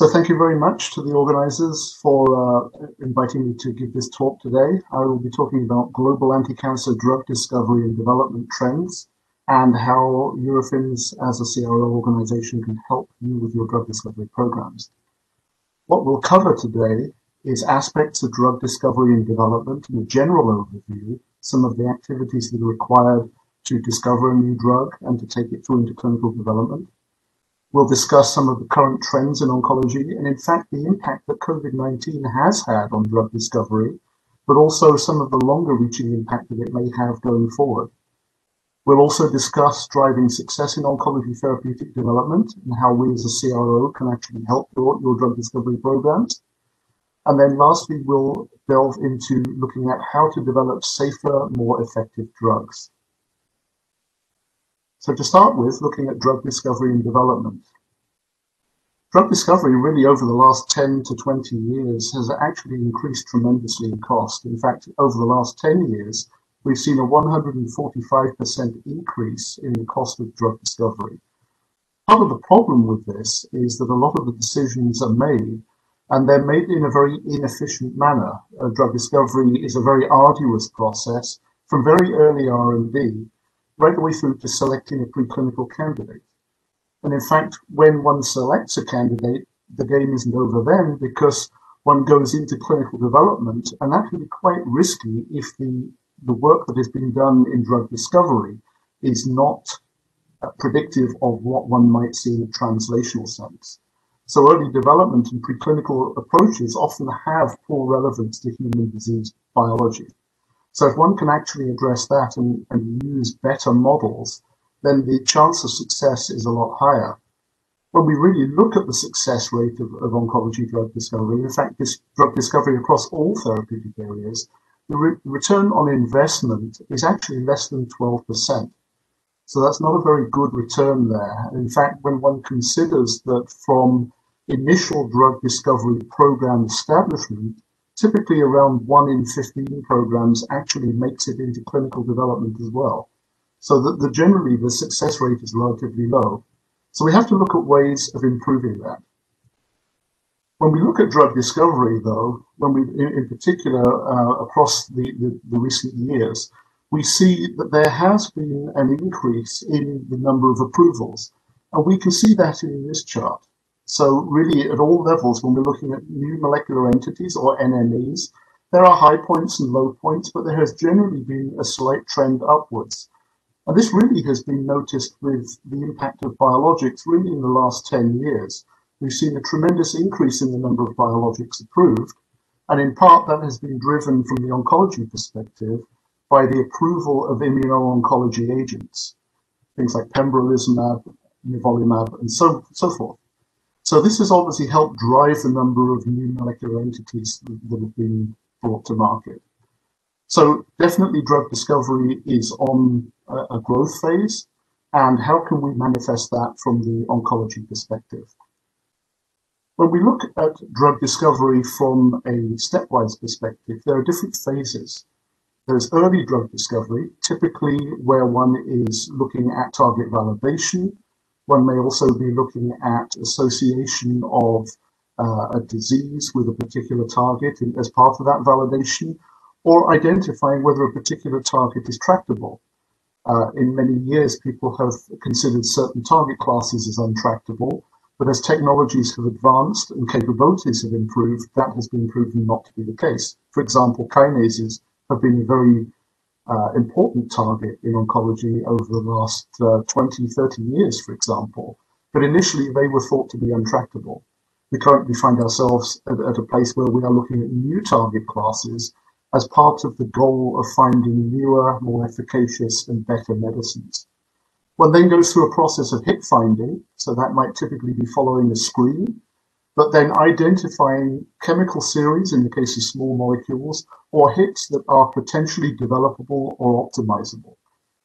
So thank you very much to the organizers for inviting me to give this talk today. I will be talking about global anti-cancer drug discovery and development trends and how Eurofins as a CRO organization can help you with your drug discovery programs. What we'll cover today is aspects of drug discovery and development in a general overview, some of the activities that are required to discover a new drug and to take it through into clinical development. We'll discuss some of the current trends in oncology and, in fact, the impact that COVID-19 has had on drug discovery, but also some of the longer-reaching impact that it may have going forward. We'll also discuss driving success in oncology therapeutic development and how we as a CRO can actually help your drug discovery programs. And then lastly, we'll delve into looking at how to develop safer, more effective drugs. So to start with, looking at drug discovery and development. Drug discovery really over the last 10 to 20 years has actually increased tremendously in cost. In fact, over the last 10 years, we've seen a 145% increase in the cost of drug discovery. Part of the problem with this is that a lot of the decisions are made, and they're made in a very inefficient manner. Drug discovery is a very arduous process from very early R&D right the way through to selecting a preclinical candidate. And in fact, when one selects a candidate, the game isn't over then because one goes into clinical development, and that can be quite risky if the work that has been done in drug discovery is not predictive of what one might see in a translational sense. So early development and preclinical approaches often have poor relevance to human disease biology. So if one can actually address that and use better models, then the chance of success is a lot higher. When we really look at the success rate of oncology drug discovery, in fact, this drug discovery across all therapeutic areas, the return on investment is actually less than 12%. So that's not a very good return there. In fact, when one considers that from initial drug discovery program establishment, typically around 1 in 15 programs actually makes it into clinical development as well. So that generally the success rate is relatively low. So we have to look at ways of improving that. When we look at drug discovery, though, when we, in particular, across the recent years, we see that there has been an increase in the number of approvals. And we can see that in this chart. So really at all levels, when we're looking at new molecular entities or NMEs, there are high points and low points, but there has generally been a slight trend upwards. And this really has been noticed with the impact of biologics really in the last 10 years. We've seen a tremendous increase in the number of biologics approved. And in part that has been driven from the oncology perspective by the approval of immuno-oncology agents, things like pembrolizumab, nivolumab, and so forth. So this has obviously helped drive the number of new molecular entities that have been brought to market. So definitely drug discovery is on a growth phase, and how can we manifest that from the oncology perspective? When we look at drug discovery from a stepwise perspective, there are different phases. There's early drug discovery, typically where one is looking at target validation. One may also be looking at association of a disease with a particular target as part of that validation, or identifying whether a particular target is tractable. In many years, people have considered certain target classes as untractable, but as technologies have advanced and capabilities have improved, that has been proven not to be the case. For example, kinases have been a very important target in oncology over the last 20, 30 years, for example. But initially, they were thought to be untractable. We currently find ourselves at a place where we are looking at new target classes as part of the goal of finding newer, more efficacious and better medicines. One then goes through a process of hit finding, so that might typically be following a screen, but then identifying chemical series, in the case of small molecules, or hits that are potentially developable or optimizable.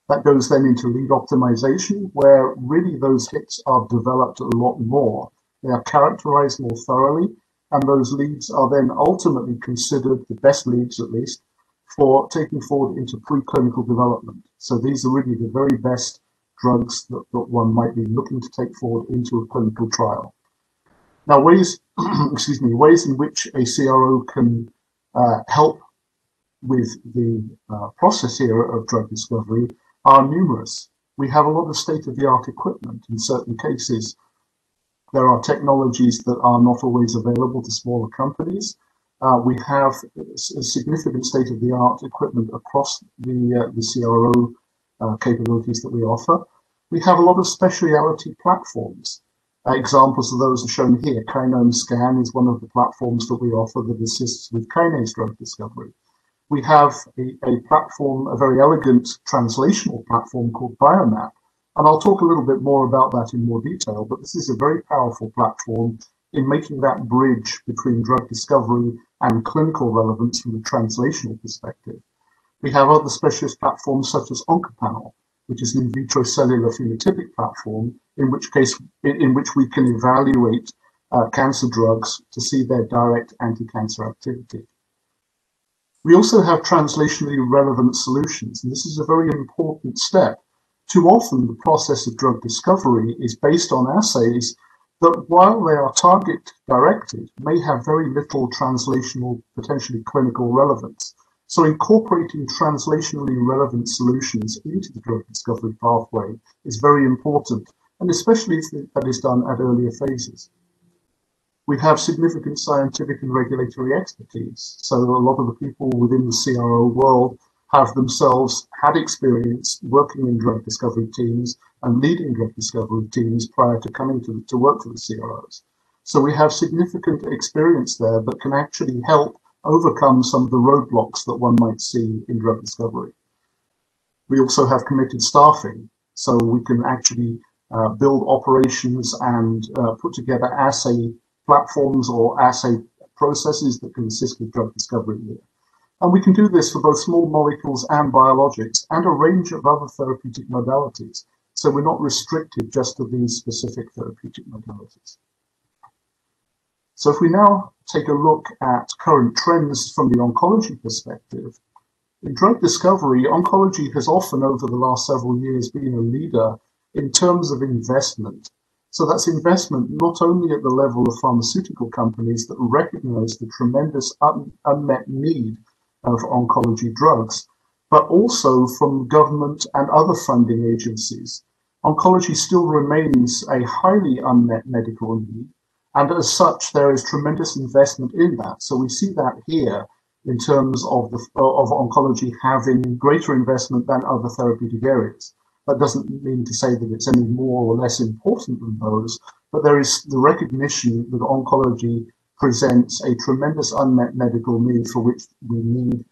That goes then into lead optimization, where really those hits are developed a lot more. They are characterized more thoroughly, and those leads are then ultimately considered, the best leads at least, for taking forward into preclinical development. So these are really the very best drugs that one might be looking to take forward into a clinical trial. Now, ways excuse me, ways in which a CRO can help with the process here of drug discovery are numerous. We have a lot of state-of-the-art equipment. In certain cases, there are technologies that are not always available to smaller companies. We have significant state-of-the-art equipment across the CRO capabilities that we offer. We have a lot of specialty platforms. Examples of those are shown here. Kinome Scan is one of the platforms that we offer that assists with kinase drug discovery. We have a platform, a very elegant translational platform called Biomap, and I'll talk a little bit more about that in more detail, but this is a very powerful platform in making that bridge between drug discovery and clinical relevance from a translational perspective. We have other specialist platforms such as Oncopanel, which is an in vitro cellular phenotypic platform, in which we can evaluate cancer drugs to see their direct anti-cancer activity. We also have translationally relevant solutions, and this is a very important step. Too often, the process of drug discovery is based on assays that, while they are target-directed, may have very little translational, potentially clinical relevance. So incorporating translationally relevant solutions into the drug discovery pathway is very important, and especially if that is done at earlier phases. We have significant scientific and regulatory expertise. So a lot of the people within the CRO world have themselves had experience working in drug discovery teams and leading drug discovery teams prior to coming to work for the CROs. So we have significant experience there that can actually help overcome some of the roadblocks that one might see in drug discovery. We also have committed staffing, so we can actually build operations and put together assay platforms or assay processes that can assist with drug discovery here. And we can do this for both small molecules and biologics and a range of other therapeutic modalities. So we're not restricted just to these specific therapeutic modalities. So if we now take a look at current trends from the oncology perspective, in drug discovery, oncology has often over the last several years been a leader in terms of investment. So that's investment not only at the level of pharmaceutical companies that recognize the tremendous unmet need of oncology drugs, but also from government and other funding agencies. Oncology still remains a highly unmet medical need, and as such, there is tremendous investment in that. So we see that here in terms of oncology having greater investment than other therapeutic areas. That doesn't mean to say that it's any more or less important than those, but there is the recognition that oncology presents a tremendous unmet medical need for which we need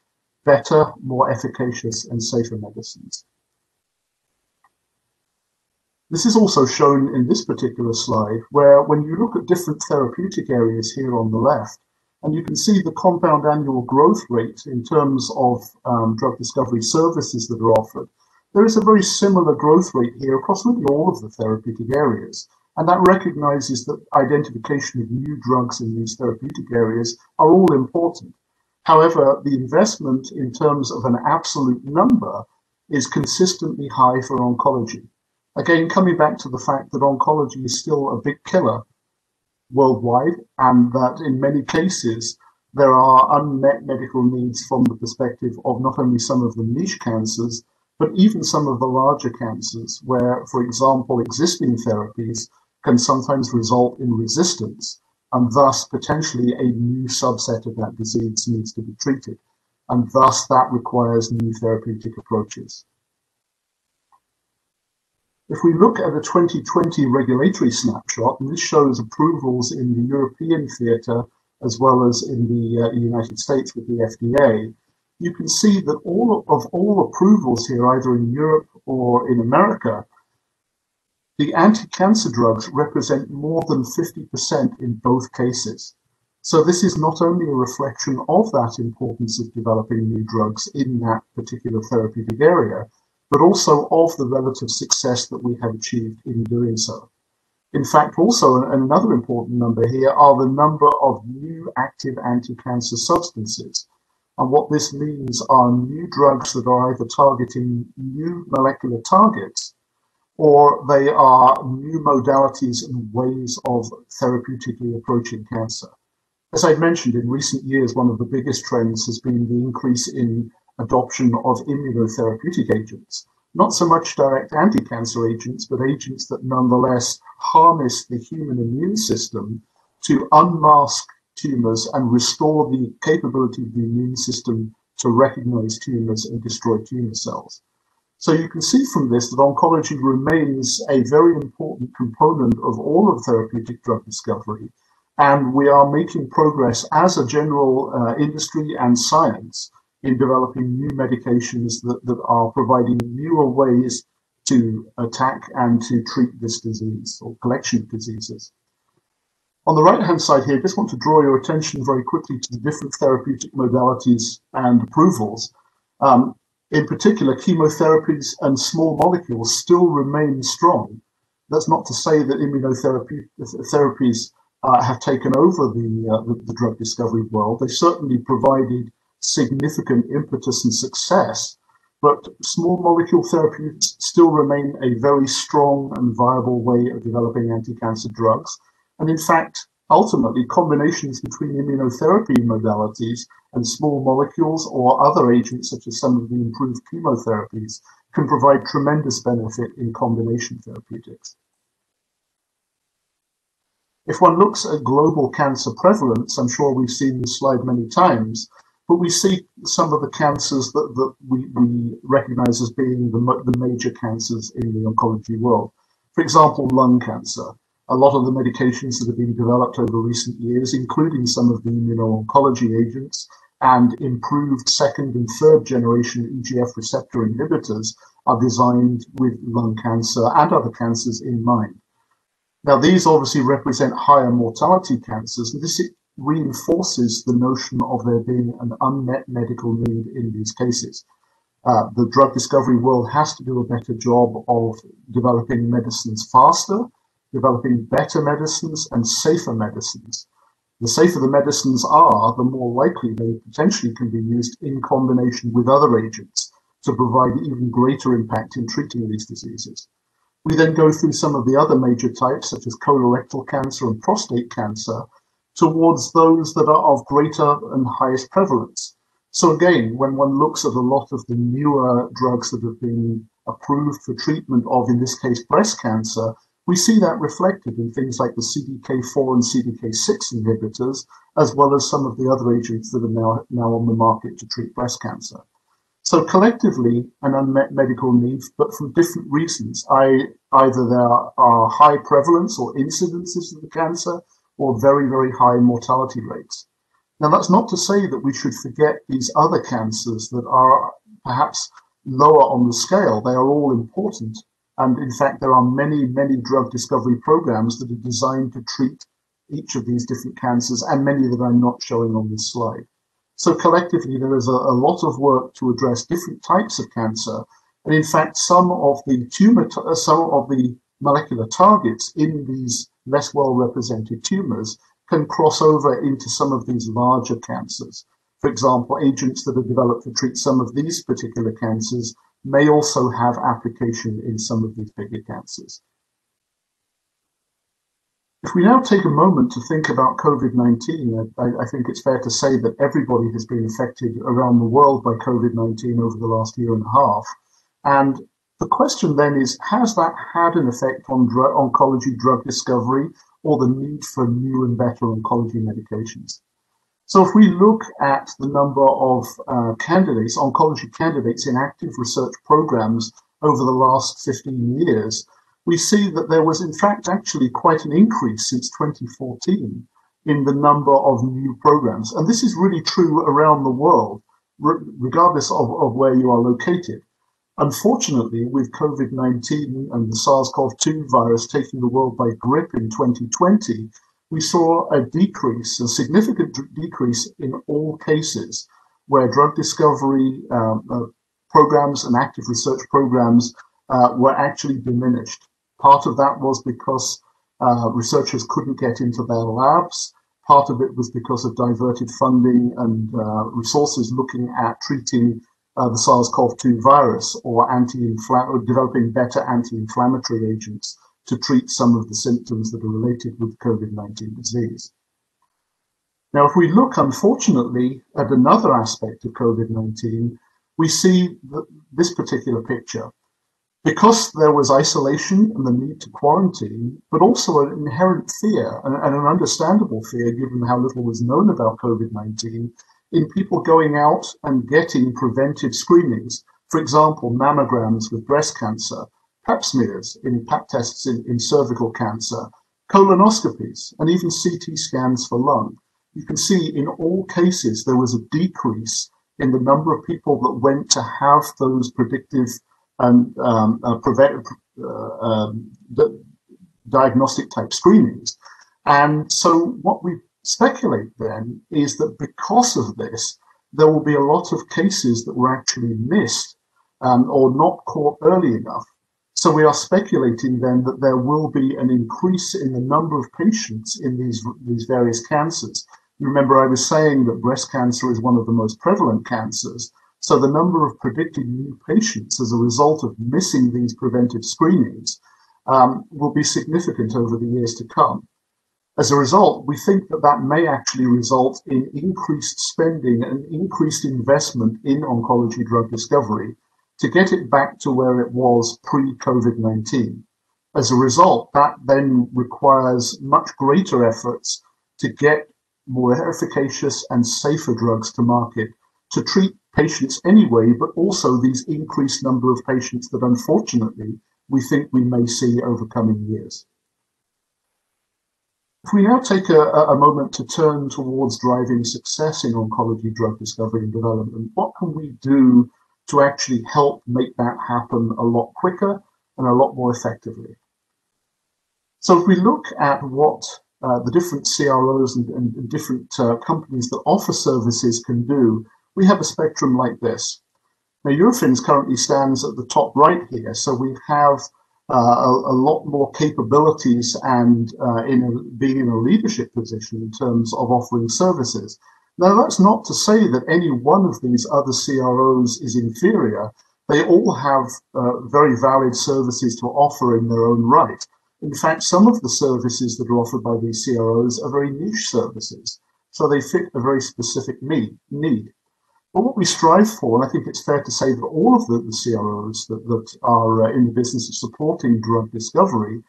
better, more efficacious and safer medicines. This is also shown in this particular slide, where when you look at different therapeutic areas here on the left, and you can see the compound annual growth rate in terms of drug discovery services that are offered, there is a very similar growth rate here across really all of the therapeutic areas. And that recognizes that identification of new drugs in these therapeutic areas are all important. However, the investment in terms of an absolute number is consistently high for oncology. Again, coming back to the fact that oncology is still a big killer worldwide, and that in many cases there are unmet medical needs from the perspective of not only some of the niche cancers, but even some of the larger cancers where, for example, existing therapies can sometimes result in resistance, and thus potentially a new subset of that disease needs to be treated, and thus that requires new therapeutic approaches. If we look at a 2020 regulatory snapshot, and this shows approvals in the European theatre as well as in the United States with the FDA, you can see that all approvals here, either in Europe or in America, the anti-cancer drugs represent more than 50% in both cases. So this is not only a reflection of that importance of developing new drugs in that particular therapeutic area, but also of the relative success that we have achieved in doing so. In fact, also another important number here are the number of new active anti-cancer substances. And what this means are new drugs that are either targeting new molecular targets or they are new modalities and ways of therapeutically approaching cancer. As I mentioned, in recent years, one of the biggest trends has been the increase in adoption of immunotherapeutic agents. Not so much direct anti-cancer agents, but agents that nonetheless harness the human immune system to unmask tumors and restore the capability of the immune system to recognize tumors and destroy tumor cells. So you can see from this that oncology remains a very important component of all of therapeutic drug discovery, and we are making progress as a general industry and science in developing new medications that are providing newer ways to attack and to treat this disease or collection of diseases. On the right-hand side here, I just want to draw your attention very quickly to the different therapeutic modalities and approvals. In particular, chemotherapies and small molecules still remain strong. That's not to say that immunotherapies have taken over the drug discovery world. They certainly provided significant impetus and success, but small molecule therapeutics still remain a very strong and viable way of developing anti-cancer drugs. And in fact, ultimately, combinations between immunotherapy modalities and small molecules or other agents, such as some of the improved chemotherapies, can provide tremendous benefit in combination therapeutics. If one looks at global cancer prevalence, I'm sure we've seen this slide many times, but we see some of the cancers that we recognize as being the major cancers in the oncology world. For example, lung cancer. A lot of the medications that have been developed over recent years, including some of the immuno-oncology agents and improved second and third generation EGF receptor inhibitors, are designed with lung cancer and other cancers in mind. Now, these obviously represent higher mortality cancers, and this reinforces the notion of there being an unmet medical need in these cases. The drug discovery world has to do a better job of developing medicines faster, developing better medicines and safer medicines. The safer the medicines are, the more likely they potentially can be used in combination with other agents to provide even greater impact in treating these diseases. We then go through some of the other major types, such as colorectal cancer and prostate cancer, towards those that are of greater and highest prevalence. So again, when one looks at a lot of the newer drugs that have been approved for treatment of, in this case, breast cancer, we see that reflected in things like the CDK4 and CDK6 inhibitors, as well as some of the other agents that are now on the market to treat breast cancer. So collectively, an unmet medical need, but for different reasons. Either there are high prevalence or incidences of the cancer, or very, very high mortality rates. Now, that's not to say that we should forget these other cancers that are perhaps lower on the scale. They are all important. And in fact, there are many, many drug discovery programs that are designed to treat each of these different cancers, and many that I'm not showing on this slide. So collectively, there is a lot of work to address different types of cancer. And in fact, some of the molecular targets in these less well-represented tumors can cross over into some of these larger cancers. For example, agents that are developed to treat some of these particular cancers may also have application in some of these bigger cancers. If we now take a moment to think about COVID-19, I think it's fair to say that everybody has been affected around the world by COVID-19 over the last year and a half. And the question then is, has that had an effect on oncology drug discovery or the need for new and better oncology medications? So if we look at the number of oncology candidates in active research programs over the last 15 years, we see that there was in fact actually quite an increase since 2014 in the number of new programs. And this is really true around the world, regardless of where you are located. Unfortunately, with COVID-19 and the SARS-CoV-2 virus taking the world by grip in 2020, we saw a significant decrease in all cases where drug discovery programs and active research programs were actually diminished. Part of that was because researchers couldn't get into their labs. Part of it was because of diverted funding and resources looking at treating the SARS-CoV-2 virus, or developing better anti-inflammatory agents to treat some of the symptoms that are related with COVID-19 disease. Now, if we look, unfortunately, at another aspect of COVID-19, we see this particular picture. Because there was isolation and the need to quarantine, but also an inherent fear and an understandable fear, given how little was known about COVID-19, in people going out and getting preventive screenings. For example, mammograms with breast cancer, pap smears pap tests in cervical cancer, colonoscopies, and even CT scans for lung. You can see in all cases there was a decrease in the number of people that went to have those predictive and diagnostic type screenings. And so what we speculate then is that because of this, there will be a lot of cases that were actually missed or not caught early enough. So we are speculating then that there will be an increase in the number of patients in these various cancers. You remember I was saying that breast cancer is one of the most prevalent cancers. So the number of predicted new patients as a result of missing these preventive screenings will be significant over the years to come. As a result, we think that that may actually result in increased spending and increased investment in oncology drug discovery to get it back to where it was pre-COVID-19. As a result, that then requires much greater efforts to get more efficacious and safer drugs to market to treat patients anyway, but also these increased number of patients that unfortunately we think we may see over coming years. If we now take a moment to turn towards driving success in oncology drug discovery and development, what can we do to actually help make that happen a lot quicker and a lot more effectively? So if we look at what the different CROs and different companies that offer services can do, we have a spectrum like this. Now, Eurofins currently stands at the top right here, so we have a lot more capabilities and being in a leadership position in terms of offering services. Now, that's not to say that any one of these other CROs is inferior. They all have very valid services to offer in their own right. In fact, some of the services that are offered by these CROs are very niche services, so they fit a very specific need. But what we strive for, and I think it's fair to say that all of the CROs that are in the business of supporting drug discovery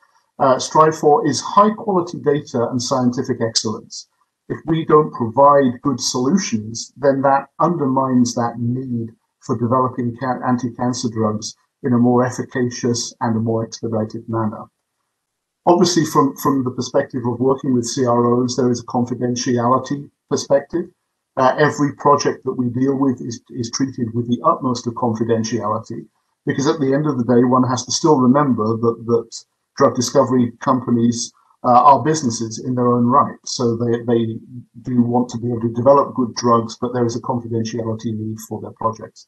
strive for, is high quality data and scientific excellence. If we don't provide good solutions, then that undermines that need for developing anti-cancer drugs in a more efficacious and a more expedited manner. Obviously, from the perspective of working with CROs, there is a confidentiality perspective. Every project that we deal with is treated with the utmost of confidentiality, because at the end of the day, one has to still remember that drug discovery companies are businesses in their own right. So they do want to be able to develop good drugs, but there is a confidentiality need for their projects.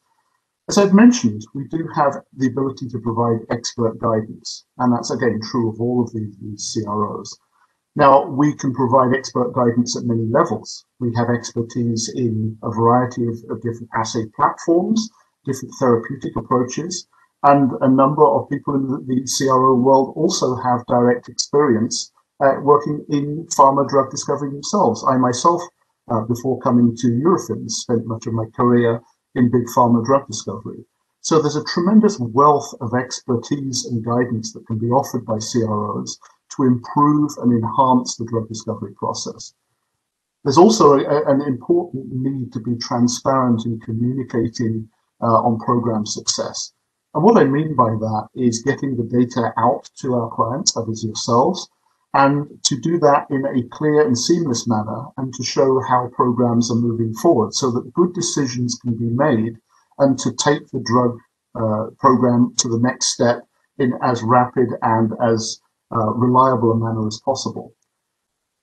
As I've mentioned, we do have the ability to provide expert guidance, and that's again true of all of these CROs. Now, we can provide expert guidance at many levels. We have expertise in a variety of different assay platforms, different therapeutic approaches, and a number of people in the CRO world also have direct experience working in pharma drug discovery themselves. I myself, before coming to Eurofins, spent much of my career in big pharma drug discovery. So there's a tremendous wealth of expertise and guidance that can be offered by CROs to improve and enhance the drug discovery process. There's also an important need to be transparent in communicating on program success. And what I mean by that is getting the data out to our clients, that is yourselves, and to do that in a clear and seamless manner, and to show how programs are moving forward so that good decisions can be made and to take the drug program to the next step in as rapid and as reliable a manner as possible.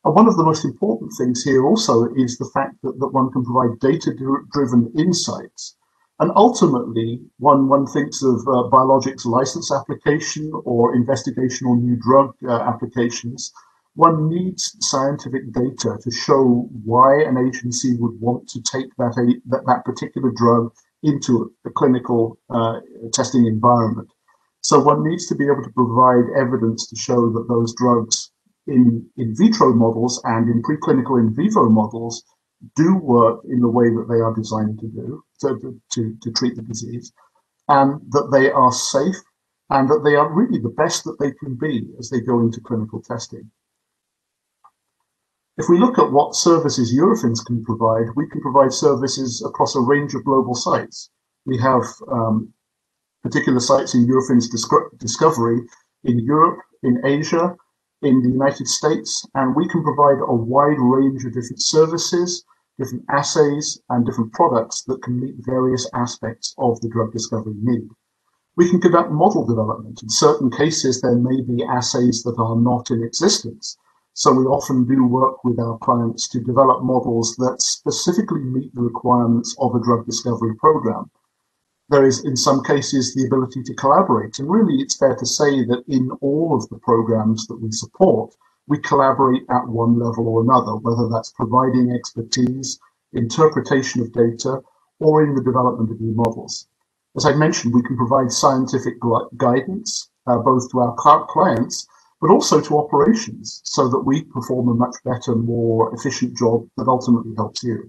And one of the most important things here also is the fact that one can provide data-driven insights. And ultimately, one thinks of biologics license application or investigational new drug applications. One needs scientific data to show why an agency would want to take that particular drug into a clinical testing environment. So one needs to be able to provide evidence to show that those drugs in vitro models and in preclinical in vivo models do work in the way that they are designed to do, so to treat the disease, and that they are safe, and that they are really the best that they can be as they go into clinical testing. If we look at what services Eurofins can provide, we can provide services across a range of global sites. We have particular sites in Eurofins Discovery in Europe, in Asia, in the United States, and we can provide a wide range of different services, different assays, and different products that can meet various aspects of the drug discovery need. We can conduct model development. In certain cases, there may be assays that are not in existence. So we often do work with our clients to develop models that specifically meet the requirements of a drug discovery program. There is, in some cases, the ability to collaborate. And really, it's fair to say that in all of the programs that we support, we collaborate at one level or another, whether that's providing expertise, interpretation of data, or in the development of new models. As I mentioned, we can provide scientific guidance, both to our clients, but also to operations, so that we perform a much better, more efficient job that ultimately helps you.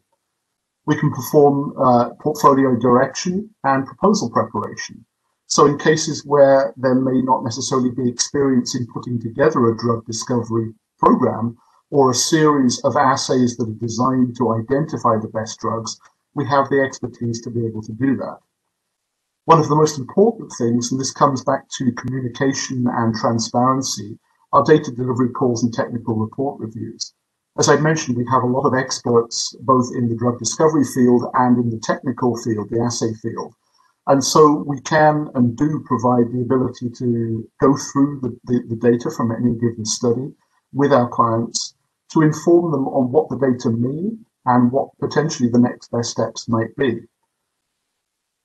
We can perform portfolio direction and proposal preparation. So in cases where there may not necessarily be experience in putting together a drug discovery program or a series of assays that are designed to identify the best drugs, we have the expertise to be able to do that. One of the most important things, and this comes back to communication and transparency, are data delivery calls and technical report reviews. As I mentioned, we have a lot of experts both in the drug discovery field and in the technical field, the assay field. And so we can and do provide the ability to go through the data from any given study with our clients to inform them on what the data mean and what potentially the next best steps might be.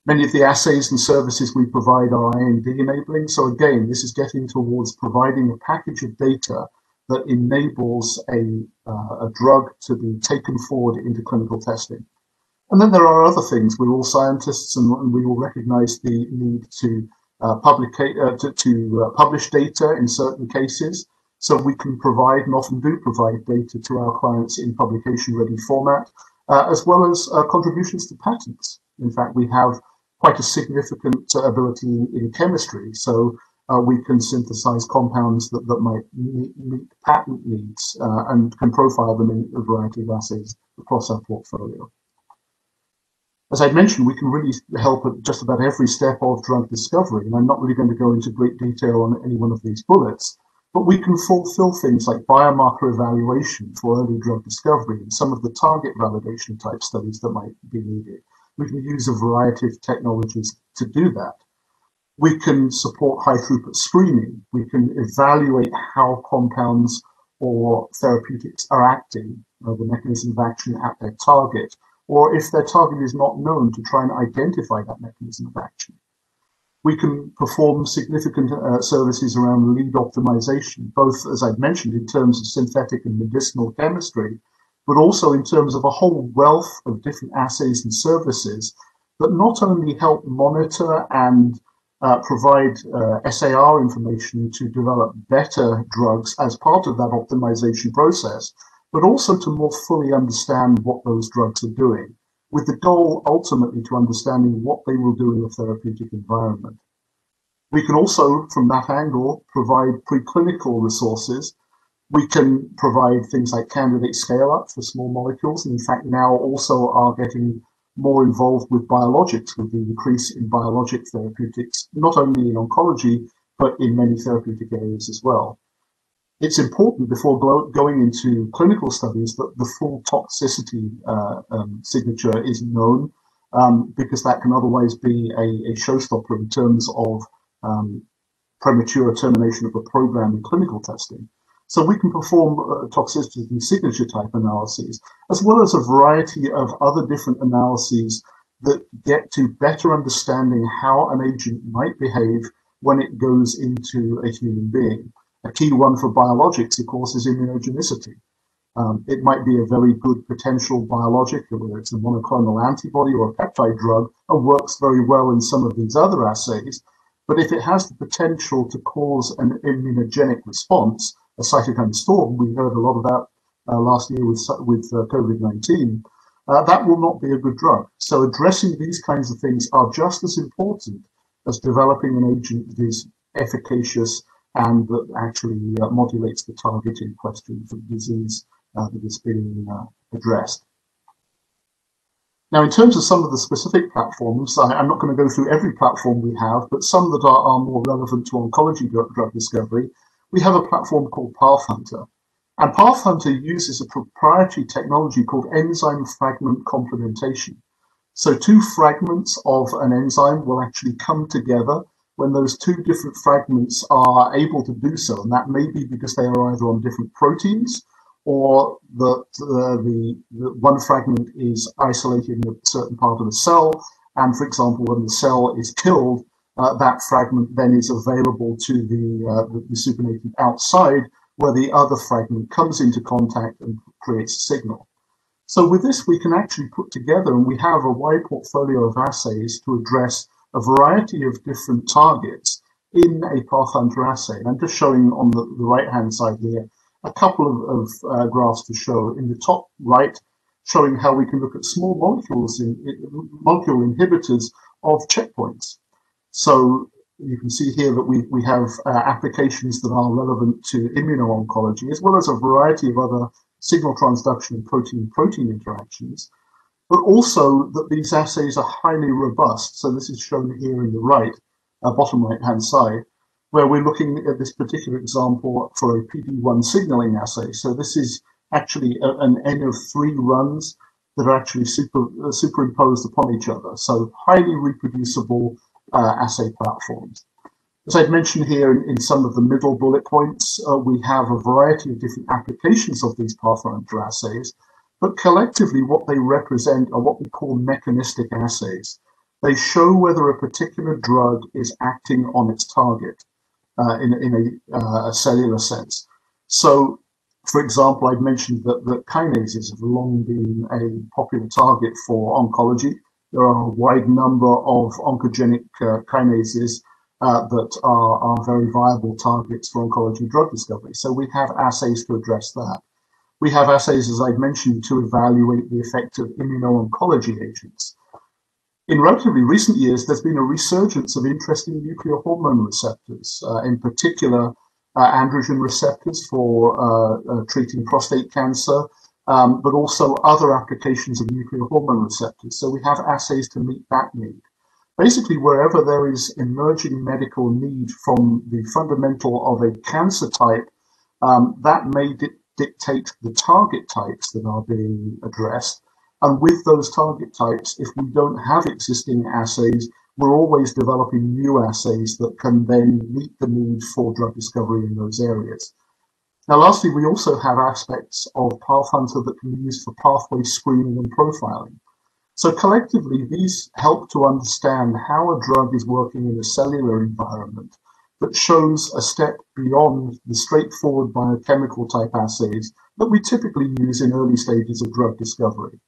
Many of the assays and services we provide are IND enabling. So again, this is getting towards providing a package of data that enables a drug to be taken forward into clinical testing. And then there are other things. We're all scientists, and we will recognize the need to publish data in certain cases. So we can provide, and often do provide, data to our clients in publication-ready format, as well as contributions to patents. In fact, we have quite a significant ability in chemistry, so we can synthesize compounds that might meet patent needs and can profile them in a variety of assays across our portfolio. As I mentioned, we can really help at just about every step of drug discovery, and I'm not really going to go into great detail on any one of these bullets, but we can fulfill things like biomarker evaluation for early drug discovery and some of the target validation type studies that might be needed. We can use a variety of technologies to do that. We can support high throughput screening. We can evaluate how compounds or therapeutics are acting, the mechanism of action at their target, or if their target is not known, to try and identify that mechanism of action. We can perform significant services around lead optimization, both, as I've mentioned, in terms of synthetic and medicinal chemistry, but also in terms of a whole wealth of different assays and services that not only help monitor and provide SAR information to develop better drugs as part of that optimization process, but also to more fully understand what those drugs are doing, with the goal ultimately to understanding what they will do in a therapeutic environment. We can also, from that angle, provide preclinical resources. We can provide things like candidate scale-up for small molecules, and in fact now also are getting more involved with biologics, with the increase in biologic therapeutics, not only in oncology, but in many therapeutic areas as well. It's important before going into clinical studies that the full toxicity signature is known, because that can otherwise be a showstopper in terms of premature termination of a program in clinical testing. So we can perform toxicity signature type analyses, as well as a variety of other different analyses that get to better understanding how an agent might behave when it goes into a human being. A key one for biologics, of course, is immunogenicity. It might be a very good potential biologic, whether it's a monoclonal antibody or a peptide drug, and works very well in some of these other assays. But if it has the potential to cause an immunogenic response, a cytokine storm, we heard a lot about last year with COVID-19, that will not be a good drug. So addressing these kinds of things are just as important as developing an agent that is efficacious and that actually modulates the target in question for the disease that is being addressed. Now, in terms of some of the specific platforms, I'm not going to go through every platform we have, but some that are more relevant to oncology drug discovery. We have a platform called PathHunter. And PathHunter uses a proprietary technology called enzyme fragment complementation. So two fragments of an enzyme will actually come together when those two different fragments are able to do so. And that may be because they are either on different proteins or the one fragment is isolated in a certain part of the cell. And for example, when the cell is killed, that fragment then is available to the supernatant outside, where the other fragment comes into contact and creates a signal. So with this, we can actually put together, and we have a wide portfolio of assays to address a variety of different targets in a PathHunter assay. And I'm just showing on the right-hand side here a couple of graphs to show. In the top right, showing how we can look at small molecule inhibitors of checkpoints. So you can see here that we have applications that are relevant to immuno-oncology, as well as a variety of other signal transduction and protein-protein interactions, but also that these assays are highly robust. So this is shown here in the right, bottom right-hand side, where we're looking at this particular example for a PD-1 signaling assay. So this is actually an N of 3 runs that are actually superimposed upon each other. So highly reproducible assay platforms. As I've mentioned here in some of the middle bullet points, we have a variety of different applications of these PathHunter assays, but collectively what they represent are what we call mechanistic assays. They show whether a particular drug is acting on its target in a cellular sense. So, for example, I've mentioned that kinases have long been a popular target for oncology. There are a wide number of oncogenic kinases that are very viable targets for oncology drug discovery. So we have assays to address that. We have assays, as I've mentioned, to evaluate the effect of immuno-oncology agents. In relatively recent years, there's been a resurgence of interest in nuclear hormone receptors, in particular androgen receptors for treating prostate cancer, but also other applications of nuclear hormone receptors. So we have assays to meet that need. Basically, wherever there is emerging medical need from the fundamental of a cancer type, that may dictate the target types that are being addressed. And with those target types, if we don't have existing assays, we're always developing new assays that can then meet the need for drug discovery in those areas. Now, lastly, we also have aspects of PathHunter that can be used for pathway screening and profiling. So collectively, these help to understand how a drug is working in a cellular environment that shows a step beyond the straightforward biochemical type assays that we typically use in early stages of drug discovery.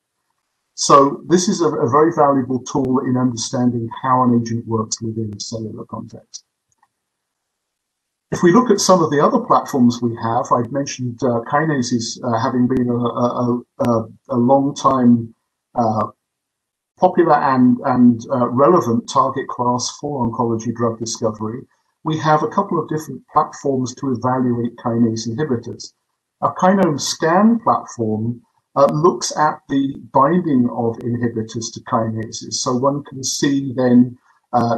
So this is a very valuable tool in understanding how an agent works within a cellular context. If we look at some of the other platforms we have, I've mentioned kinases having been a long time popular and relevant target class for oncology drug discovery. We have a couple of different platforms to evaluate kinase inhibitors. A kinome scan platform looks at the binding of inhibitors to kinases. So one can see then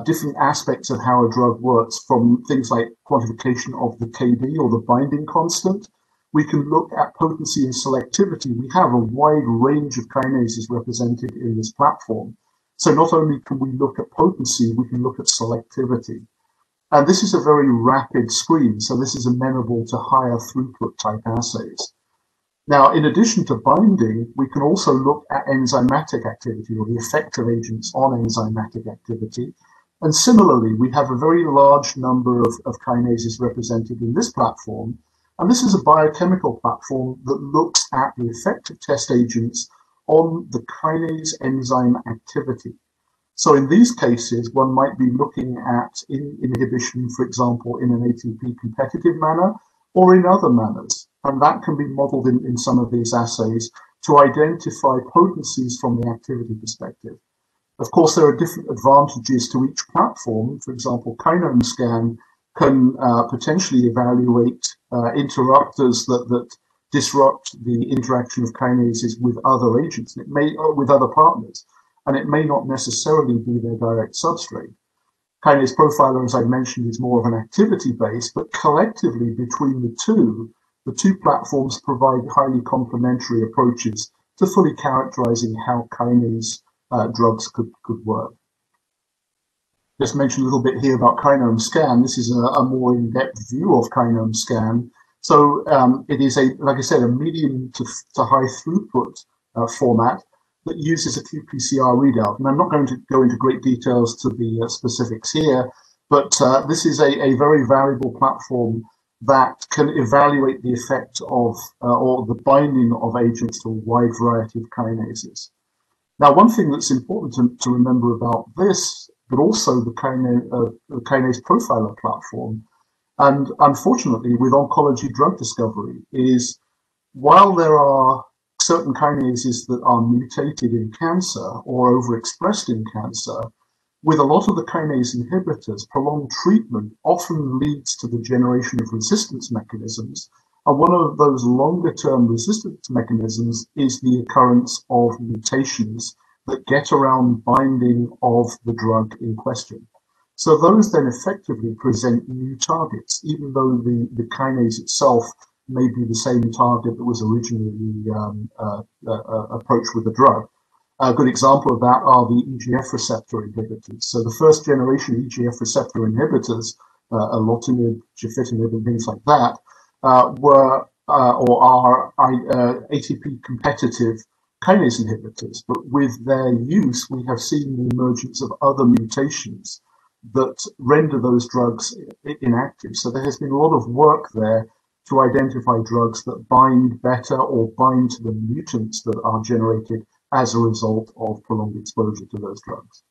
different aspects of how a drug works, from things like quantification of the KD or the binding constant. We can look at potency and selectivity. We have a wide range of kinases represented in this platform. So not only can we look at potency, we can look at selectivity. And this is a very rapid screen, so this is amenable to higher throughput type assays. Now, in addition to binding, we can also look at enzymatic activity, or the effect of agents on enzymatic activity. And similarly, we have a very large number of kinases represented in this platform And this is a biochemical platform that looks at the effect of test agents on the kinase enzyme activity. So in these cases, one might be looking at inhibition, for example, in an ATP competitive manner or in other manners. And that can be modeled in some of these assays to identify potencies from the activity perspective. Of course, there are different advantages to each platform. For example, KinomeScan can potentially evaluate interrupters that disrupt the interaction of kinases with other agents, and it may, with other partners, and it may not necessarily be their direct substrate. Kinase profiler, as I mentioned, is more of an activity base, but collectively between the two platforms provide highly complementary approaches to fully characterizing how kinase drugs could work. Just mention a little bit here about KinomeScan. This is a more in-depth view of KinomeScan. So it is like I said, a medium to high throughput format that uses a qPCR readout. And I'm not going to go into great details to the specifics here, but this is a very valuable platform that can evaluate the effect of or the binding of agents to a wide variety of kinases. Now, one thing that's important to remember about this, but also the kinase profiler platform, and unfortunately with oncology drug discovery, is while there are certain kinases that are mutated in cancer or overexpressed in cancer, with a lot of the kinase inhibitors, prolonged treatment often leads to the generation of resistance mechanisms. And one of those longer-term resistance mechanisms is the occurrence of mutations that get around binding of the drug in question. So those then effectively present new targets, even though the kinase itself may be the same target that was originally approached with the drug. A good example of that are the EGF receptor inhibitors. So the first generation EGF receptor inhibitors, alotinib, gefitinib, and things like that, were or are ATP competitive kinase inhibitors. But with their use, we have seen the emergence of other mutations that render those drugs inactive. So there has been a lot of work there to identify drugs that bind better or bind to the mutants that are generated as a result of prolonged exposure to those drugs.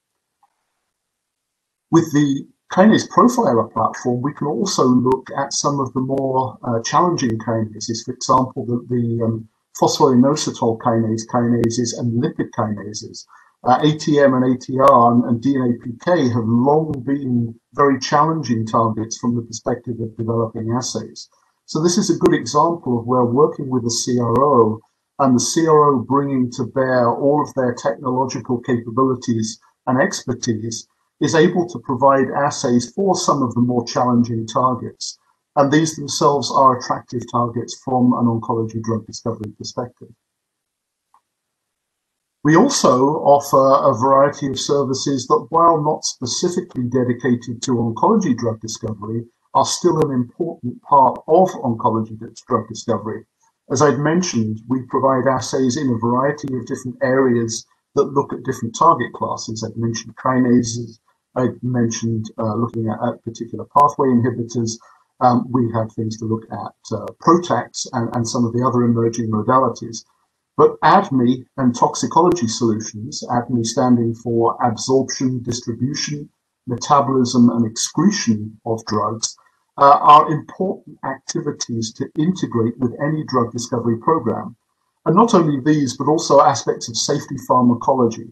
With the kinase profiler platform, we can also look at some of the more challenging kinases. For example, the phosphoinositol kinases and lipid kinases. ATM and ATR and DNA PK have long been very challenging targets from the perspective of developing assays. So this is a good example of where working with a CRO and the CRO bringing to bear all of their technological capabilities and expertise is able to provide assays for some of the more challenging targets. And these themselves are attractive targets from an oncology drug discovery perspective. We also offer a variety of services that, while not specifically dedicated to oncology drug discovery, are still an important part of oncology drug discovery. As I'd mentioned, we provide assays in a variety of different areas that look at different target classes. I've mentioned kinases, I've mentioned looking at particular pathway inhibitors. We have things to look at PROTACs and some of the other emerging modalities. But ADME and toxicology solutions, ADME standing for absorption, distribution, metabolism, and excretion of drugs, are important activities to integrate with any drug discovery program. And not only these, but also aspects of safety pharmacology.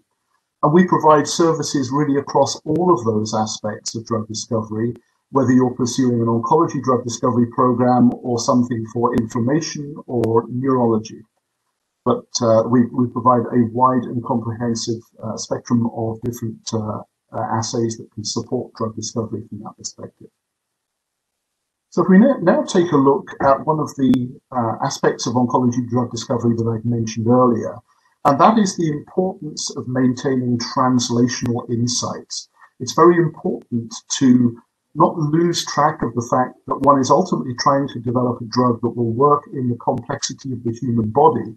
And we provide services really across all of those aspects of drug discovery, whether you're pursuing an oncology drug discovery program or something for inflammation or neurology. But we provide a wide and comprehensive spectrum of different assays that can support drug discovery from that perspective. So if we now take a look at one of the aspects of oncology drug discovery that I've mentioned earlier, and that is the importance of maintaining translational insights. It's very important to not lose track of the fact that one is ultimately trying to develop a drug that will work in the complexity of the human body.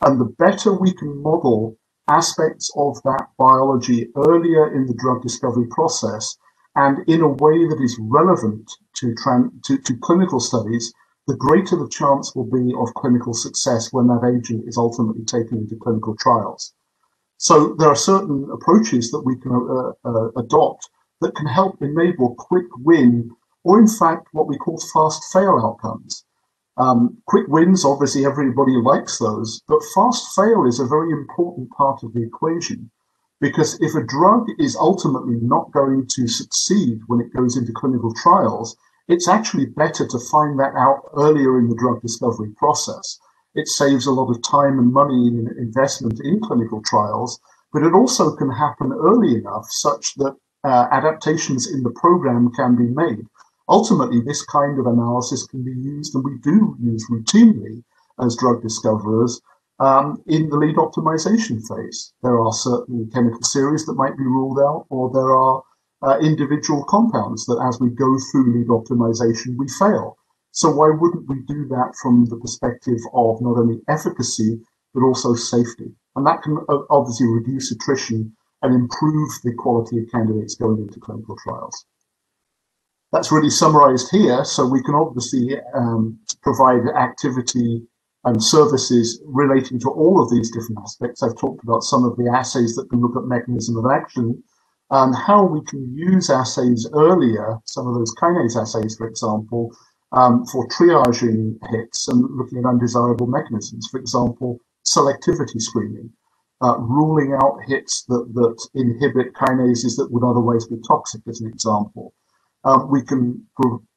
And the better we can model aspects of that biology earlier in the drug discovery process and in a way that is relevant to clinical studies, the greater the chance will be of clinical success when that agent is ultimately taken into clinical trials. So there are certain approaches that we can adopt that can help enable quick win, or in fact what we call fast fail outcomes. Quick wins, obviously everybody likes those, but fast fail is a very important part of the equation, because if a drug is ultimately not going to succeed when it goes into clinical trials, it's actually better to find that out earlier in the drug discovery process. It saves a lot of time and money in investment in clinical trials, but it also can happen early enough such that adaptations in the program can be made. Ultimately, this kind of analysis can be used, and we do use routinely as drug discoverers, in the lead optimization phase. There are certain chemical series that might be ruled out, or there are individual compounds that as we go through lead optimization, we fail. So why wouldn't we do that from the perspective of not only efficacy, but also safety? And that can obviously reduce attrition and improve the quality of candidates going into clinical trials. That's really summarized here. So we can obviously provide activity and services relating to all of these different aspects. I've talked about some of the assays that can look at mechanism of action and how we can use assays earlier, some of those kinase assays, for example, for triaging hits and looking at undesirable mechanisms, for example, selectivity screening, ruling out hits that inhibit kinases that would otherwise be toxic, as an example. We can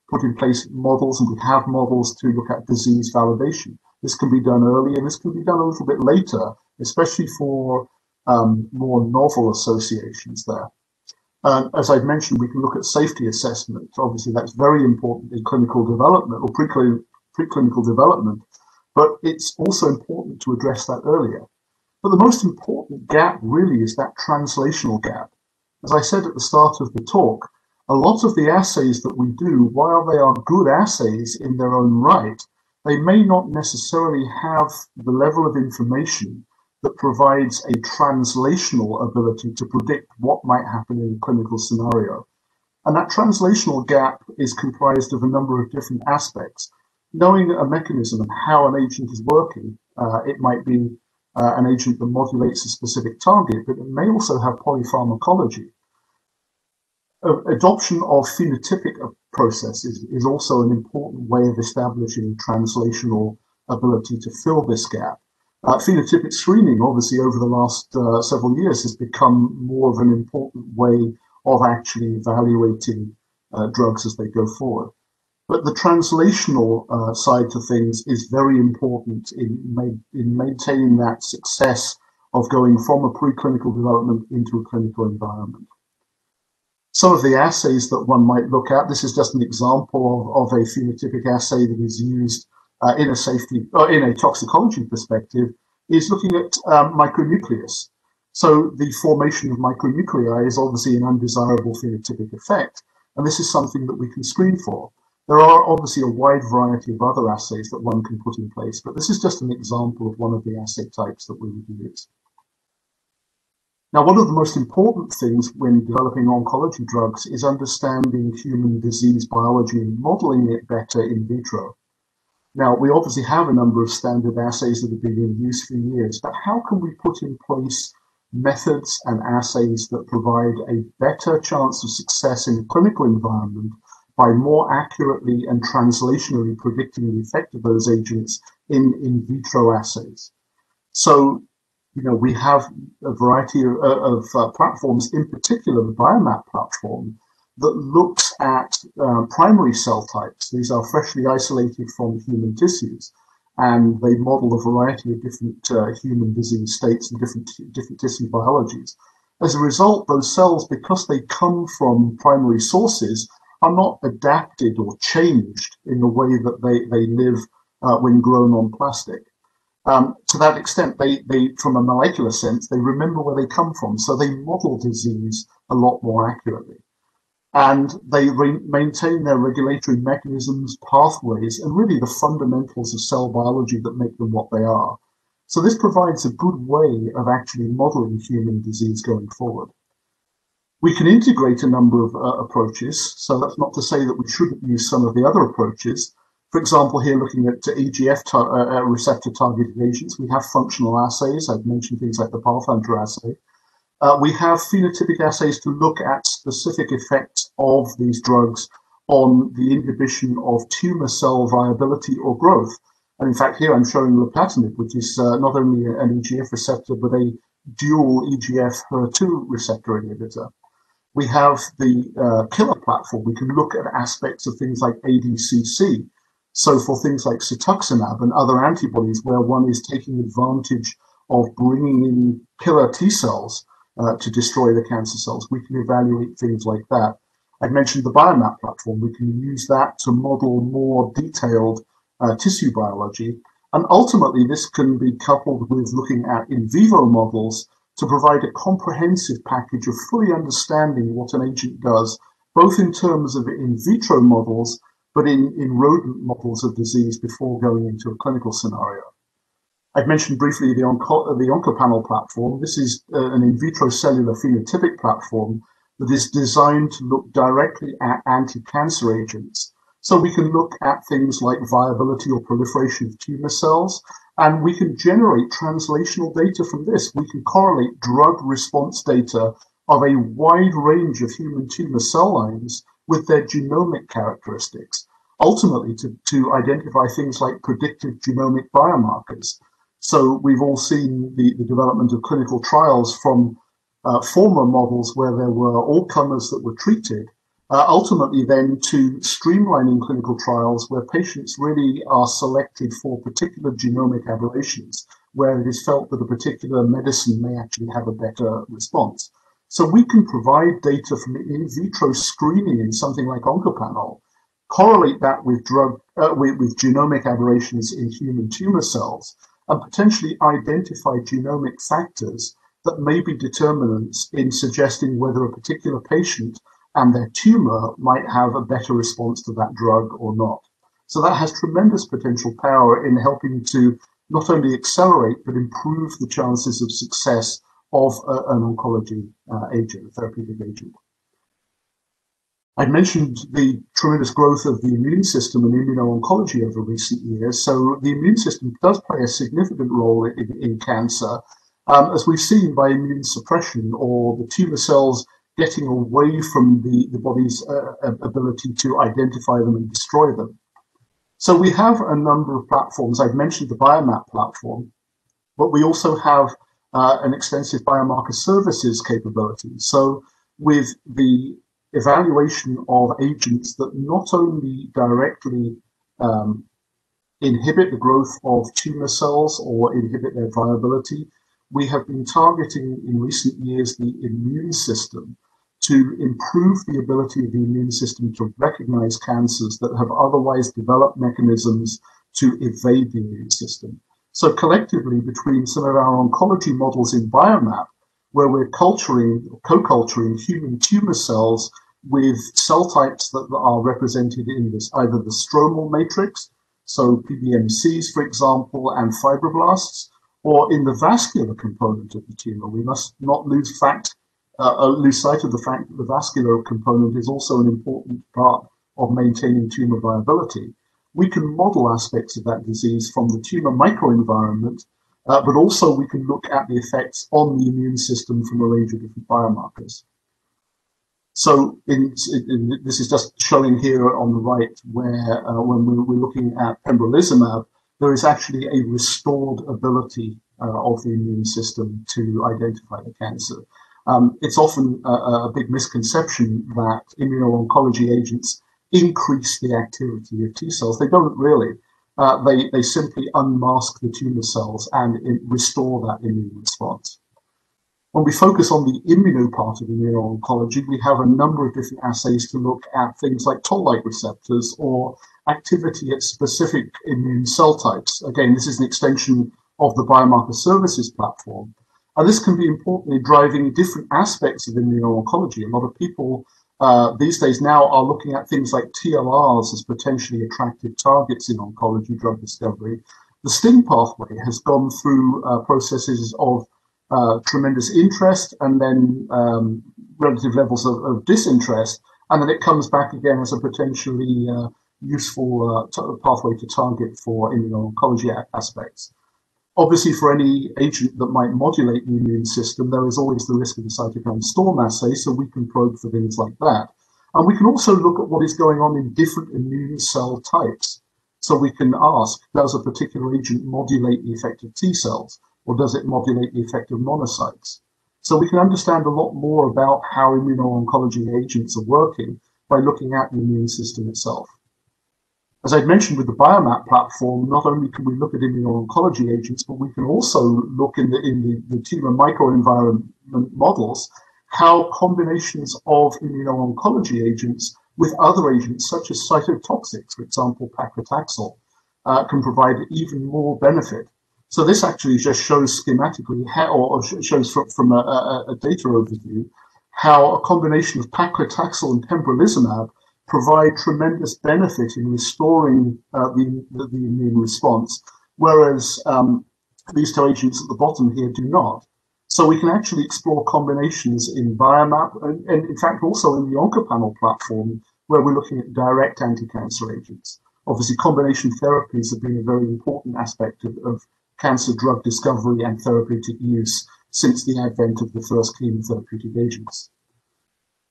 put in place models, and we have models to look at disease validation. This can be done early, and this can be done a little bit later, especially for more novel associations there. As I've mentioned, we can look at safety assessment. Obviously, that's very important in clinical development or preclinical development, but it's also important to address that earlier. But the most important gap really is that translational gap. As I said at the start of the talk, a lot of the assays that we do, while they are good assays in their own right, they may not necessarily have the level of information that provides a translational ability to predict what might happen in a clinical scenario. And that translational gap is comprised of a number of different aspects. Knowing a mechanism and how an agent is working, it might be an agent that modulates a specific target, but it may also have polypharmacology. Adoption of phenotypic processes is also an important way of establishing translational ability to fill this gap. Phenotypic screening, obviously, over the last several years has become more of an important way of actually evaluating drugs as they go forward. But the translational side to things is very important in maintaining that success of going from a preclinical development into a clinical environment. Some of the assays that one might look at, this is just an example of a phenotypic assay that is used in a safety or in a toxicology perspective, is looking at micronucleus. So the formation of micronuclei is obviously an undesirable phenotypic effect, and this is something that we can screen for. There are obviously a wide variety of other assays that one can put in place, but this is just an example of one of the assay types that we would use. Now, one of the most important things when developing oncology drugs is understanding human disease biology and modeling it better in vitro. Now, we obviously have a number of standard assays that have been in use for years, but how can we put in place methods and assays that provide a better chance of success in a clinical environment by more accurately and translationally predicting the effect of those agents in vitro assays? So, we have a variety of platforms, in particular the Biomarker Platform, that looks at primary cell types. These are freshly isolated from human tissues, and they model a variety of different human disease states and different tissue biologies. As a result, those cells, because they come from primary sources, are not adapted or changed in the way that they live when grown on plastic. To that extent, they, from a molecular sense, they remember where they come from, so they model disease a lot more accurately. And they maintain their regulatory mechanisms, pathways, and really the fundamentals of cell biology that make them what they are. So this provides a good way of actually modeling human disease going forward. We can integrate a number of approaches, so that's not to say that we shouldn't use some of the other approaches. For example, here looking at EGF receptor targeted agents, we have functional assays. I've mentioned things like the Pathfinder assay. We have phenotypic assays to look at specific effects of these drugs on the inhibition of tumor cell viability or growth. And in fact, here I'm showing lapatinib, which is not only an EGF receptor, but a dual EGF-HER2 receptor inhibitor. We have the killer platform. We can look at aspects of things like ADCC. So for things like cetuximab and other antibodies where one is taking advantage of bringing in killer T cells to destroy the cancer cells, we can evaluate things like that. I mentioned the Biomap platform. We can use that to model more detailed tissue biology. And ultimately, this can be coupled with looking at in vivo models to provide a comprehensive package of fully understanding what an agent does, both in terms of in vitro models, but in rodent models of disease before going into a clinical scenario. I've mentioned briefly the Oncopanel platform. This is an in vitro cellular phenotypic platform that is designed to look directly at anti-cancer agents. So we can look at things like viability or proliferation of tumor cells, and we can generate translational data from this. We can correlate drug response data of a wide range of human tumor cell lines with their genomic characteristics, ultimately to identify things like predictive genomic biomarkers. So we've all seen the development of clinical trials from former models where there were all comers that were treated, ultimately then to streamlining clinical trials where patients really are selected for particular genomic aberrations, where it is felt that a particular medicine may actually have a better response. So we can provide data from in vitro screening in something like Oncopanel, correlate that with with genomic aberrations in human tumor cells, and potentially identify genomic factors that may be determinants in suggesting whether a particular patient and their tumor might have a better response to that drug or not. So that has tremendous potential power in helping to not only accelerate, but improve the chances of success of an oncology agent, a therapeutic agent. I mentioned the tremendous growth of the immune system and immuno-oncology over recent years. So the immune system does play a significant role in cancer, as we've seen by immune suppression or the tumor cells getting away from the body's ability to identify them and destroy them. So we have a number of platforms. I've mentioned the Biomap platform, but we also have an extensive biomarker services capability. So with the evaluation of agents that not only directly inhibit the growth of tumor cells or inhibit their viability, we have been targeting in recent years the immune system to improve the ability of the immune system to recognize cancers that have otherwise developed mechanisms to evade the immune system. So collectively, between some of our oncology models in Biomap, where we're co-culturing human tumor cells with cell types that are represented in this, either the stromal matrix, so PBMCs, for example, and fibroblasts, or in the vascular component of the tumor. We must not lose sight of the fact that the vascular component is also an important part of maintaining tumor viability. We can model aspects of that disease from the tumor microenvironment, but also we can look at the effects on the immune system from a range of different biomarkers. So this is just showing here on the right where when we're looking at pembrolizumab, there is actually a restored ability of the immune system to identify the cancer. It's often a big misconception that immuno-oncology agents increase the activity of T cells. They don't really. They simply unmask the tumor cells and restore that immune response. When we focus on the immuno part of immuno-oncology, we have a number of different assays to look at things like toll-like receptors or activity at specific immune cell types. Again, this is an extension of the Biomarker Services platform. And this can be important in driving different aspects of immuno-oncology. A lot of people these days now are looking at things like TLRs as potentially attractive targets in oncology drug discovery. The STING pathway has gone through processes of tremendous interest and then relative levels of disinterest, and then it comes back again as a potentially useful pathway to target for immuno-oncology aspects. Obviously, for any agent that might modulate the immune system, there is always the risk of a cytokine storm assay, so we can probe for things like that. And we can also look at what is going on in different immune cell types. So we can ask, does a particular agent modulate the effect of T cells, or does it modulate the effect of monocytes? So we can understand a lot more about how immuno-oncology agents are working by looking at the immune system itself. As I'd mentioned with the Biomap platform, not only can we look at immuno-oncology agents, but we can also look in the tumor microenvironment models how combinations of immuno-oncology agents with other agents such as cytotoxics, for example, paclitaxel, can provide even more benefit. So this actually just shows schematically how, or shows from a data overview, how a combination of paclitaxel and pembrolizumab provide tremendous benefit in restoring the immune response, whereas these two agents at the bottom here do not. So we can actually explore combinations in Biomap and in fact also in the Oncopanel platform, where we're looking at direct anti-cancer agents. Obviously, combination therapies have been a very important aspect of cancer drug discovery and therapeutic use since the advent of the first chemotherapeutic agents.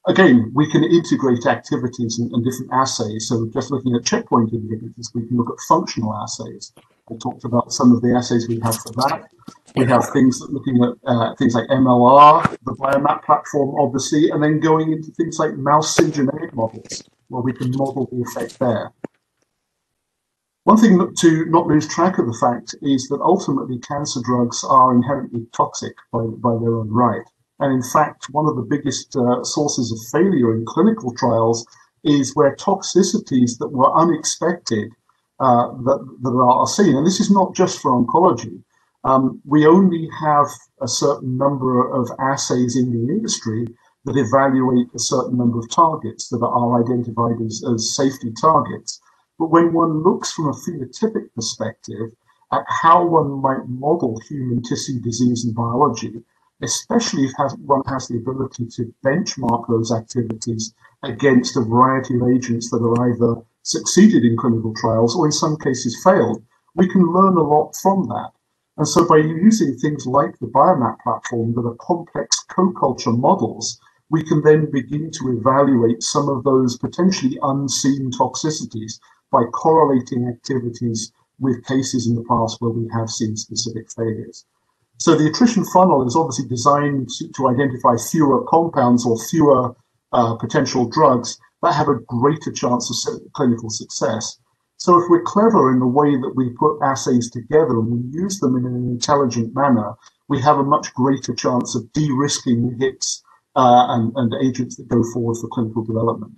Again, we can integrate activities and different assays. So just looking at checkpoint inhibitors, we can look at functional assays. I talked about some of the assays we have for that. We have things looking at things like MLR, the Biomap platform, obviously, and then going into things like mouse syngeneic models, where we can model the effect there. One thing to not lose track of the fact is that ultimately cancer drugs are inherently toxic by their own right. And in fact, one of the biggest sources of failure in clinical trials is where toxicities that were unexpected that are seen. And this is not just for oncology. We only have a certain number of assays in the industry that evaluate a certain number of targets that are identified as safety targets. But when one looks from a phenotypic perspective at how one might model human tissue disease and biology, especially if one has the ability to benchmark those activities against a variety of agents that are either succeeded in clinical trials or in some cases failed, we can learn a lot from that. And so by using things like the Biomap platform that are complex co-culture models, we can then begin to evaluate some of those potentially unseen toxicities by correlating activities with cases in the past where we have seen specific failures. So the attrition funnel is obviously designed to identify fewer compounds or fewer potential drugs that have a greater chance of clinical success. So if we're clever in the way that we put assays together and we use them in an intelligent manner, we have a much greater chance of de-risking hits and agents that go forward for clinical development.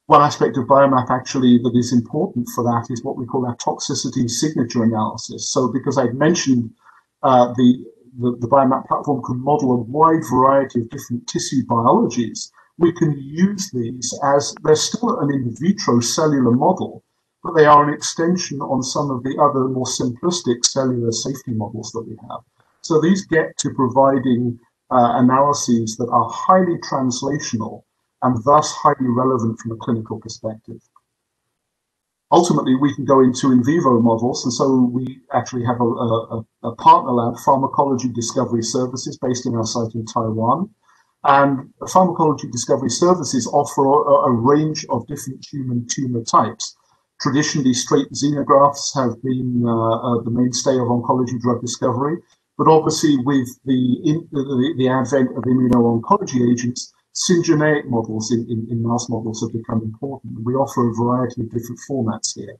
One aspect of Biomap actually that is important for that is what we call our toxicity signature analysis. So because I've mentioned the Biomap platform can model a wide variety of different tissue biologies, we can use these as they're still an in vitro cellular model, but they are an extension on some of the other more simplistic cellular safety models that we have. So these get to providing analyses that are highly translational and thus highly relevant from a clinical perspective. Ultimately, we can go into in vivo models, and so we actually have a partner lab, Pharmacology Discovery Services, based in our site in Taiwan. And Pharmacology Discovery Services offer a range of different human tumor types. Traditionally, straight xenografts have been the mainstay of oncology drug discovery, but obviously with the advent of immuno-oncology agents, syngeneic models in mouse models have become important. We offer a variety of different formats here.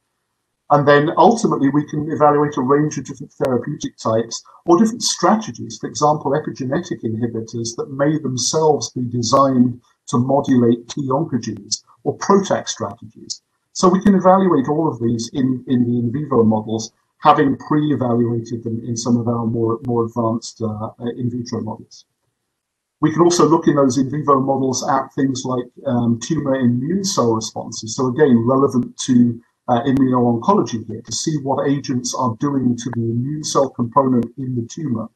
And then ultimately we can evaluate a range of different therapeutic types or different strategies, for example, epigenetic inhibitors that may themselves be designed to modulate key oncogenes or PROTAC strategies. So we can evaluate all of these in the in vivo models, having pre-evaluated them in some of our more advanced in vitro models. We can also look in those in vivo models at things like tumor immune cell responses. So again, relevant to immuno-oncology here, to see what agents are doing to the immune cell component in the tumor.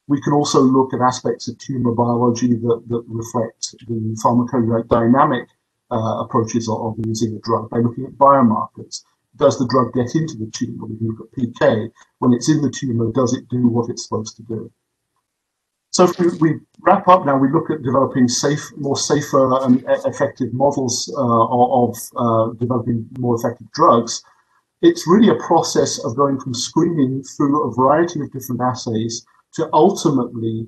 We can also look at aspects of tumor biology that reflect the pharmacodynamic approaches of using a drug by looking at biomarkers. Does the drug get into the tumor? We look at PK. When it's in the tumor, does it do what it's supposed to do? So if we wrap up now, we look at developing more safer and effective models of developing more effective drugs. It's really a process of going from screening through a variety of different assays to ultimately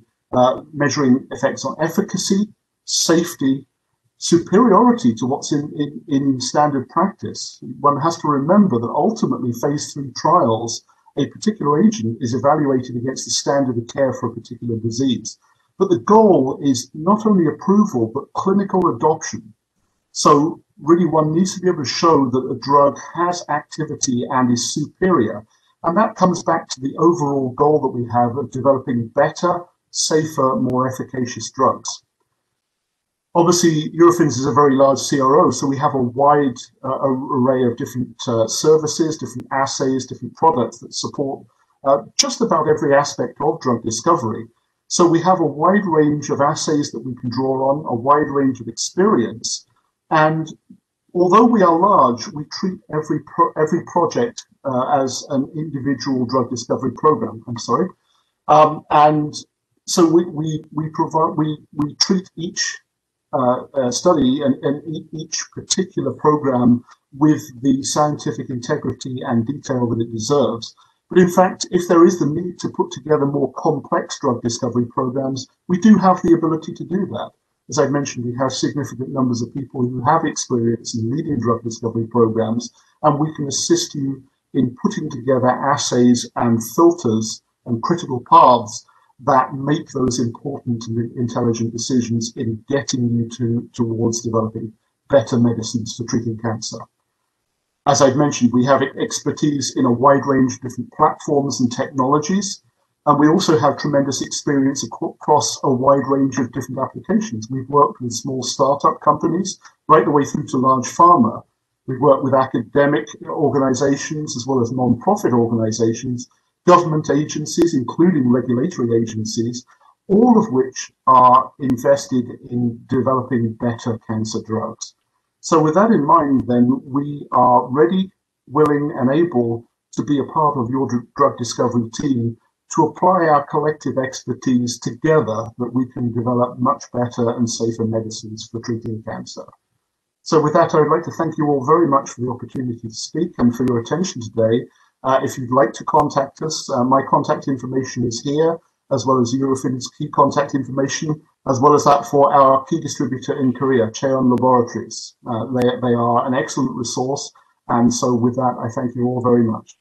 measuring effects on efficacy, safety, superiority to what's in standard practice. One has to remember that ultimately phase 3 trials, a particular agent is evaluated against the standard of care for a particular disease. But the goal is not only approval, but clinical adoption. So really one needs to be able to show that a drug has activity and is superior. And that comes back to the overall goal that we have of developing better, safer, more efficacious drugs. Obviously, Eurofins is a very large CRO, so we have a wide array of different services, different assays, different products that support just about every aspect of drug discovery. So we have a wide range of assays that we can draw on, a wide range of experience. And although we are large, we treat every project as an individual drug discovery program. And so we treat each study and each particular program with the scientific integrity and detail that it deserves. But in fact, if there is the need to put together more complex drug discovery programs, we do have the ability to do that. As I mentioned, we have significant numbers of people who have experience in leading drug discovery programs, and we can assist you in putting together assays and filters and critical paths that make those important and intelligent decisions in getting you towards developing better medicines for treating cancer. As I've mentioned, we have expertise in a wide range of different platforms and technologies, and we also have tremendous experience across a wide range of different applications. We've worked with small startup companies right the way through to large pharma. We've worked with academic organizations as well as non-profit organizations, government agencies, including regulatory agencies, all of which are invested in developing better cancer drugs. So with that in mind, then, we are ready, willing, and able to be a part of your drug discovery team to apply our collective expertise together that we can develop much better and safer medicines for treating cancer. So with that, I would like to thank you all very much for the opportunity to speak and for your attention today. If you'd like to contact us, my contact information is here, as well as Eurofins' key contact information, as well as that for our key distributor in Korea, Cheon Laboratories. They are an excellent resource, and so with that, I thank you all very much.